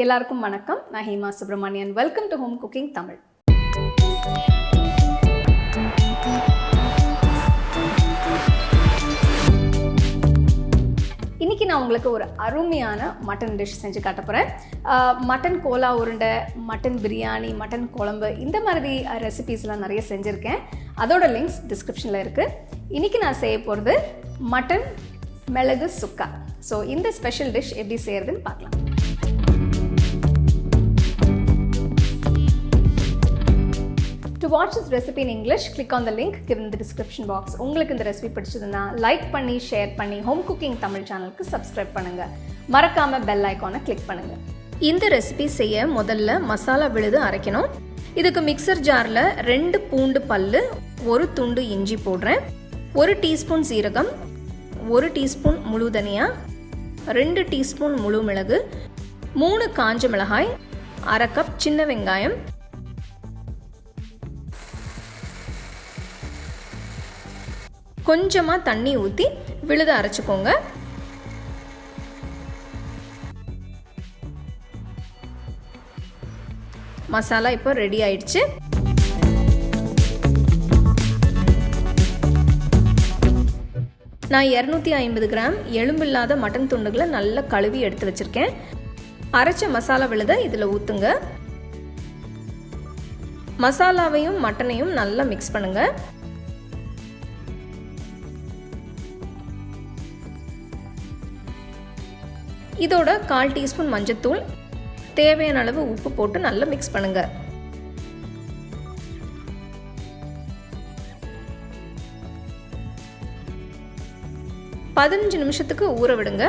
எல்லாருக்கும் வணக்கம். நான் Hema Subramanian. Welcome to home cooking Tamil. இன்றைக்கி நான் உங்களுக்கு ஒரு அருமையான மட்டன் டிஷ் செஞ்சு காட்ட போகிறேன். மட்டன் கோலா உருண்டை, மட்டன் பிரியாணி, மட்டன் குழம்பு, இந்த மாதிரி ரெசிபீஸ்லாம் நிறைய செஞ்சுருக்கேன். அதோட லிங்க்ஸ் டிஸ்கிரிப்ஷனில் இருக்குது. இன்றைக்கி நான் செய்ய போகிறது மட்டன் மிளகு சுக்கா. ஸோ இந்த ஸ்பெஷல் டிஷ் எப்படி செய்கிறதுன்னு பார்க்கலாம். To watch this recipe in English, click on the link given in the description box. உங்களுக்கு இந்த ரெசிபி பிடிச்சதுன்னா லைக் பண்ணி, ஷேர் பண்ணி, ஹோம் குக்கிங் தமிழ் சேனலுக்கு சப்ஸ்கிரைப் பண்ணுங்கள். மறக்காமல் பெல் ஐக்கானை கிளிக் பண்ணுங்கள். இந்த ரெசிபி செய்ய முதல்ல மசாலா விழுது அரைக்கணும். இதுக்கு மிக்சர் ஜாரில் 2 பூண்டு பல், 1 துண்டு இஞ்சி போடுறேன், 1 டீஸ்பூன் சீரகம், 1 டீஸ்பூன் முழு தனியா, 2 டீஸ்பூன் முழு மிளகு, 3 காஞ்ச மிளகாய், 1/2 கப் சின்ன வெங்காயம், கொஞ்சமாக தண்ணி ஊற்றி விழுத அரைச்சிக்கோங்க. மசாலா இப்போ ரெடி ஆயிடுச்சு. நான் 250 கிராம் எலும்பில்லாத மட்டன் துண்டுகளை நல்லா கழுவி எடுத்து வச்சுருக்கேன். அரைச்ச மசாலா விழுத இதில் ஊற்றுங்க. மசாலாவையும் மட்டனையும் நல்லா மிக்ஸ் பண்ணுங்கள். இதோட 1/4 டீஸ்பூன் மஞ்சத்தூள், தேவையான அளவு உப்பு போட்டு நல்லா மிக்ஸ் பண்ணுங்க. பதினஞ்சு நிமிஷத்துக்கு ஊற விடுங்க.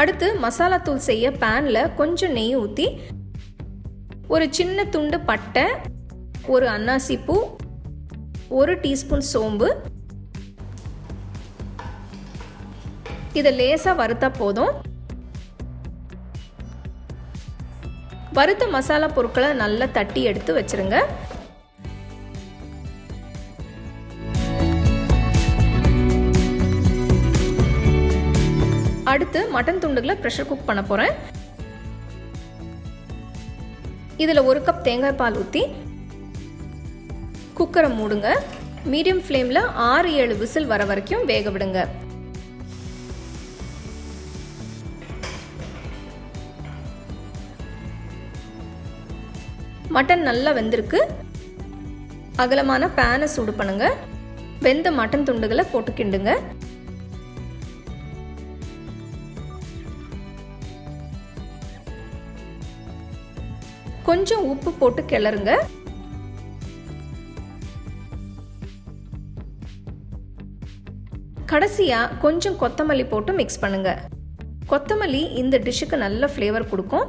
அடுத்து மசாலா தூள் செய்ய பேனில் கொஞ்சம் நெய் ஊற்றி ஒரு சின்ன துண்டு பட்டை, ஒரு அன்னாசி பூ, 1 டீஸ்பூன் சோம்பு, இதை லேசாக வறுத்தா போதும். வறுத்த மசாலா பொருட்களை நல்லா தட்டி எடுத்து வச்சிருங்க. அடுத்து மட்டன் துண்டுகளை ப்ரெஷர் குக் பண்ண போகிறேன். இதில் 1 கப் தேங்காய் பால் ஊற்றி குக்கரை மூடுங்க. மீடியம் ஃப்ளேமில் 6-7 விசில் வர வரைக்கும் வேக விடுங்க. மட்டன் நல்லா வெந்திருக்கு. அகலமான பேனை சூடு பண்ணுங்க. வெந்த மட்டன் துண்டுகளை போட்டு கிண்டுங்க. கொஞ்சம் உப்பு போட்டு கிளறுங்க. கடைசியாக கொஞ்சம் கொத்தமல்லி போட்டு மிக்ஸ் பண்ணுங்க. கொத்தமல்லி இந்த டிஷ்ஷுக்கு நல்ல ஃப்ளேவர் கொடுக்கும்.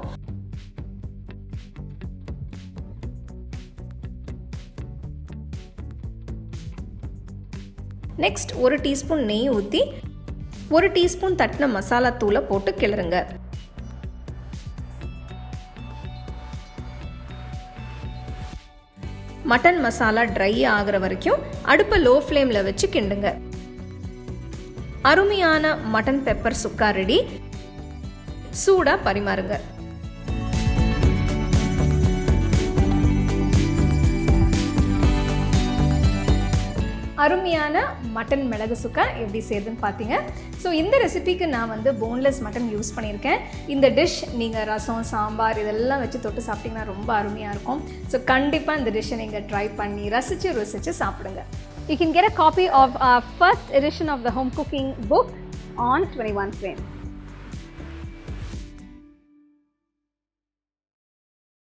நெக்ஸ்ட் 1 டீஸ்பூன் நெய் ஊற்றி 1 டீஸ்பூன் தட்டின மசாலா தூளை போட்டு கிளறுங்க. மட்டன் மசாலா ட்ரை ஆகிற வரைக்கும் அடுப்பை லோ ஃப்ளேமில் வச்சு கிண்டுங்க. அருமையான மட்டன் பெப்பர் சுக்கா ரெடி. சூடாக பரிமாறுங்க. அருமையான மட்டன் மிளகு சுக்கா எப்படி செய்யுதுன்னு பார்த்தீங்க. ஸோ இந்த ரெசிபிக்கு நான் போன்லெஸ் மட்டன் யூஸ் பண்ணியிருக்கேன். இந்த டிஷ் நீங்கள் ரசம், சாம்பார் இதெல்லாம் வச்சு தொட்டு சாப்பிட்டிங்கன்னா ரொம்ப அருமையாக இருக்கும். ஸோ கண்டிப்பாக இந்த டிஷ்ஷை நீங்கள் ட்ரை பண்ணி ருசிச்சு சாப்பிடுங்க. You can get a copy of our first edition of the home cooking book on 21 frames.